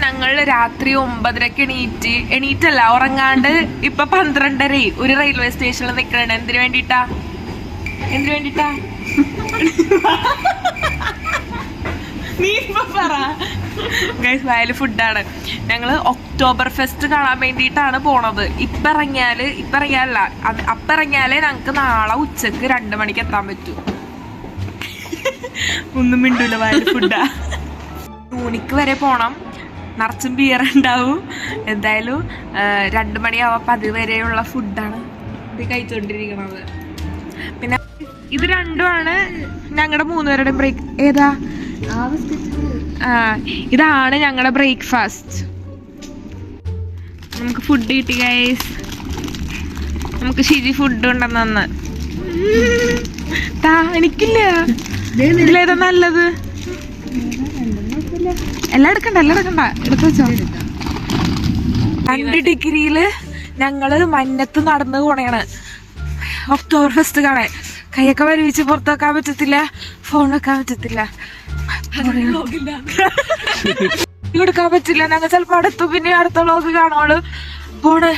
ഞങ്ങൾ രാത്രി 9:30 എണീറ്റല്ല ഉറങ്ങാണ്ട് ഇപ്പൊ 12:30 ഒരു റെയിൽവേ സ്റ്റേഷനിൽ നിൽക്കണ. എന്തിനു വേണ്ടിട്ടാ നീ ഇപ്പൊ പറ. ഗൈസ് വയല് ഫുഡാണ്. ഞങ്ങള് ഒക്ടോബർ ഫെസ്റ്റ് കാണാൻ വേണ്ടിയിട്ടാണ് പോണത്. ഇറങ്ങിയാലേ ഞങ്ങക്ക് നാളെ ഉച്ചക്ക് 2 മണിക്ക് എത്താൻ പറ്റൂ. ഒന്നും മിണ്ടൂല, വയല് ഫുഡാ. യൂണിക്ക് വരെ പോണം, നിറച്ചും ബിയർ ഉണ്ടാവും. എന്തായാലും 2 മണിയാവാം. അതുവരെയുള്ള ഫുഡാണ് ഇത് കഴിച്ചോണ്ടിരിക്കണത്. പിന്നെ ഇത് രണ്ടുമാണ് ഞങ്ങളുടെ 3 പേരുടെ ബ്രേക്ക്. ഏതാ? ഇതാണ് ഞങ്ങളുടെ ബ്രേക്ക്ഫാസ്റ്റ്. നമുക്ക് ഫുഡ് കിട്ടി ഗൈസ്. നമുക്ക് ശരി ഫുഡ് ഉണ്ടെന്ന്. എനിക്കില്ല. ഇതിലേതാ നല്ലത്? എല്ലാം എടുക്കണ്ട എടുത്തു വെച്ചോ. 2 ഡിഗ്രിയില് ഞങ്ങള് മഞ്ഞത്ത് നടന്നു പോണേണ് ഒക്ടോബർ ഫെസ്റ്റ് കാണാൻ. കൈയൊക്കെ വലിച്ച് പുറത്ത് വെക്കാൻ പറ്റത്തില്ല, ഫോൺ വെക്കാൻ പറ്റത്തില്ല, എടുക്കാൻ പറ്റില്ല. ഞങ്ങൾ ചിലപ്പോ അടുത്തു. പിന്നെ അടുത്ത വ്ളോഗ് കാണുള്ളൂ. പോണ്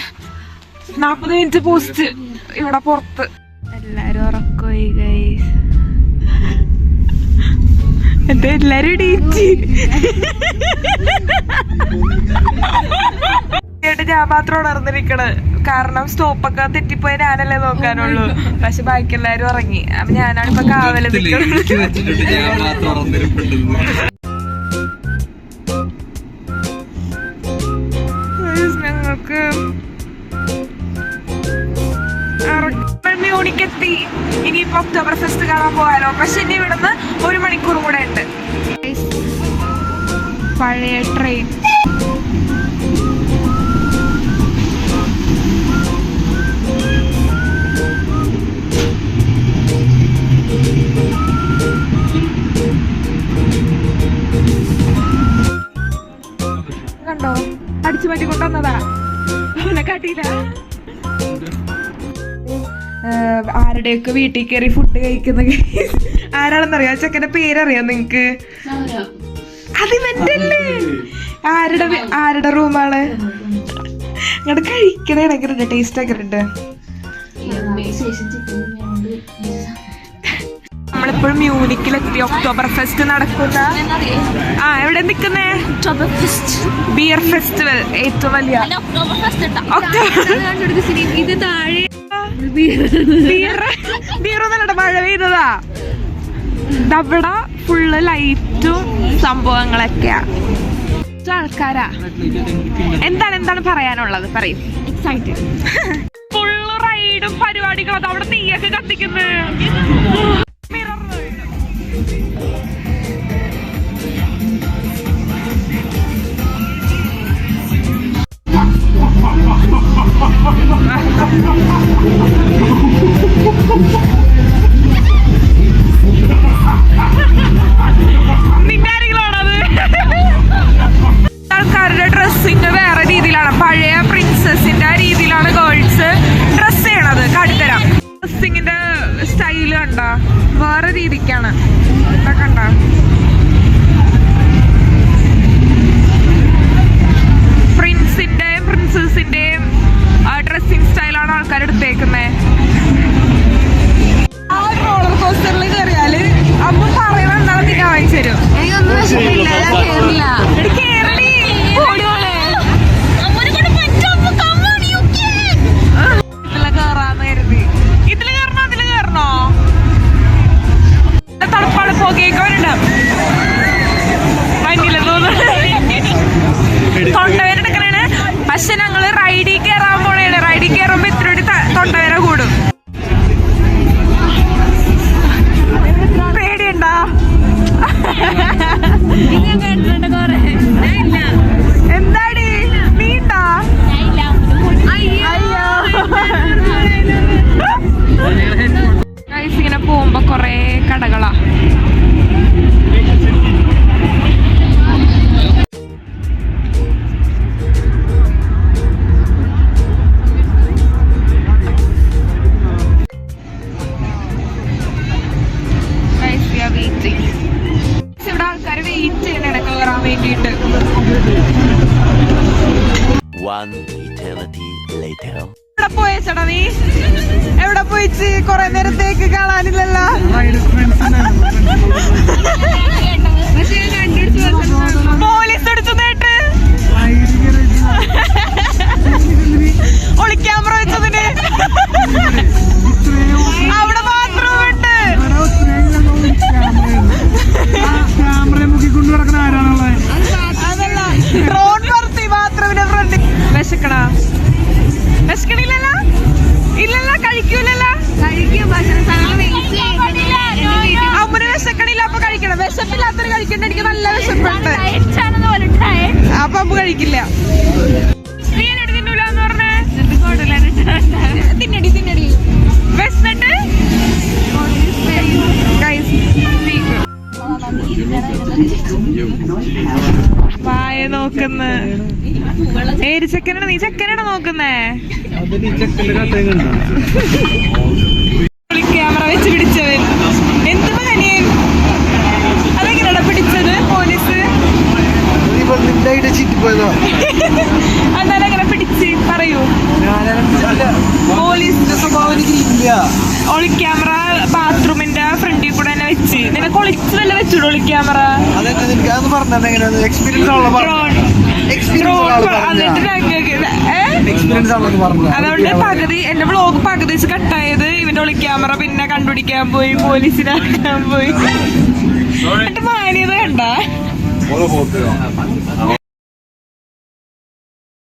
40 മിനിറ്റ് പോസ്റ്റ് ഇവിടെ പുറത്ത്. എല്ലാരും ഉറക്കോയി ഗൈസ്. എല്ലാരും ഇടീച്ച് ഞാൻ മാത്രം ഉണർന്നിരിക്കണ്. കാരണം സ്റ്റോപ്പൊക്കെ തെറ്റിപ്പോയ ഞാനല്ലേ നോക്കാനുള്ളൂ. പക്ഷെ ബാക്കി എല്ലാരും ഉറങ്ങി. അപ്പൊ ഞാനാണ് ഇപ്പൊ കാവല് നിൽക്കുന്നത്. ഞങ്ങൾക്ക് യൂണിക്കെത്തി. ഇനിയിപ്പോ ഒക്ടോബർ ഫെസ്റ്റ് കാണാൻ പോകാനോ. പക്ഷെ ഇനി ഇവിടുന്ന് 1 മണിക്കൂർ കൂടെ ഉണ്ട്. പഴയ ട്രെയിൻ. കണ്ടോ, അടിച്ചു മാറ്റി കൊണ്ടുവന്നതാ. അവനെ കാട്ടിയില്ല. ആരുടെയൊക്കെ വീട്ടിൽ കയറി ഫുഡ് കഴിക്കുന്ന ആരാണെന്നറിയാം? ചെക്കന്റെ പേരറിയാം നിങ്ങക്ക്? അത് ഇവന്റല്ലേ. ആരുടെ റൂമാണ്? ഇങ്ങോട്ട് കഴിക്കണേ. എങ്ങനെ ടേസ്റ്റ് ഒക്കെ ഉണ്ട്. നമ്മളിപ്പോഴും മ്യൂണിക്കിലെത്തി. ഒക്ടോബർ ഫെസ്റ്റ് നടക്കുന്ന എവിടെ നിക്കുന്നേ? ബിയർ ഫെസ്റ്റിവൽ ഏറ്റവും വലിയ. ഇത് താഴെ ബിയറൊന്നല്ല, മഴ പെയ്തതാ. അവിടെ ഫുള്ള് ലൈറ്റും സംഭവങ്ങളൊക്കെയാ. ആൾക്കാരാ. എന്താണ് പറയാനുള്ളത്? പറയും. എക്സൈറ്റഡ്. ഫുള്ള് റൈഡും പരിപാടികളും. അവിടെ തീയൊക്കെ കത്തിക്കുന്നത്. ആൾക്കാരുടെ ഡ്രസ്സിങ് വേറെ രീതിയിലാണ്. പഴയ പ്രിൻസസിന്റെ രീതിയിലാണ് ഗേൾസ് ഡ്രസ് ചെയ്യണത്. കാട്ടിത്തരാം. ഡ്രസ്സിങ്ങിന്റെ സ്റ്റൈല് കണ്ട വേറെ രീതിക്കാണ്. കണ്ട പ്രിൻസിന്റെയും പ്രിൻസസിന്റെയും ഡ്രസ്സിങ് സ്റ്റൈലാണ് ആൾക്കാർ എടുത്തേക്കുന്നത്. ആ റോളർ കോസ്റ്ററിൽ കയറിയാല് അമ്മ പറയുന്നത് എന്താണെന്ന് നീ വാങ്ങിച്ചു തരും. ഇതില് കയറണോ? തണുപ്പാണ്. പോകേക്കവരുണ്ട്. One eternity later. എവിടെ പോയേച്ചടാ നീ? എവിടെ പോയിച്ച് കൊറേ നേരത്തേക്ക് കാണാനില്ലല്ലോ. പോലീസ് പിടിച്ചു നേട്ട് ഒളിക്യാമറ വെച്ചതിന് അവിടെ ബാത്റൂം ഉണ്ട്. അതല്ല ഡ്രോൺ പറത്തി ബാത്റൂമിന്റെ ഫ്രണ്ട്. വിശക്കണാ? വിശക്കണില്ലല്ലോ? ഇല്ലല്ലോ, കഴിക്കൂലല്ലോ. അമ്മന് വിശക്കണില്ല, അപ്പൊ കഴിക്കണം. വിശപ്പില്ലാത്തൊരു കഴിക്കണ്ട. എനിക്ക് നല്ല വിശപ്പുണ്ട്, അപ്പൊ അമ്മ കഴിക്കില്ല. നീ എന്നോട് തിന്നൂലെന്ന് പറഞ്ഞേ? തിന്നടി തിന്നടി. വിശന്നിട്ട് വായ നോക്കുന്ന ഏത് ചെക്കനാണ്? നീ ചെക്കനാണ് നോക്കുന്നേ? ക്യാമറ വെച്ച് പിടിച്ചവൻ എന്ത് മകനിയൻ? അതെങ്ങനെയാണ് പിടിച്ചത് പോലീസ്? എന്നാലും അങ്ങനെ പിടിച്ച് പറയൂ. പോലീസ് ഒളിക്യാമറ ബാത്റൂമിന്റെ ഫ്രണ്ടിൽ കൂടെ തന്നെ വെച്ച്. നിനക്ക് ഒളിച്ച് തന്നെ വെച്ചിടും ഒളിക്യാമറ. അതുകൊണ്ട് പകുതി എന്റെ വ്ളോഗ് പകുതി വെച്ച് കട്ടായത്. ഇവന്റെ ഒളിക്യാമറ പിന്നെ കണ്ടുപിടിക്കാൻ പോയി, പോലീസിനാക്കാൻ പോയി. എന്നിട്ട് മാന്യത കണ്ട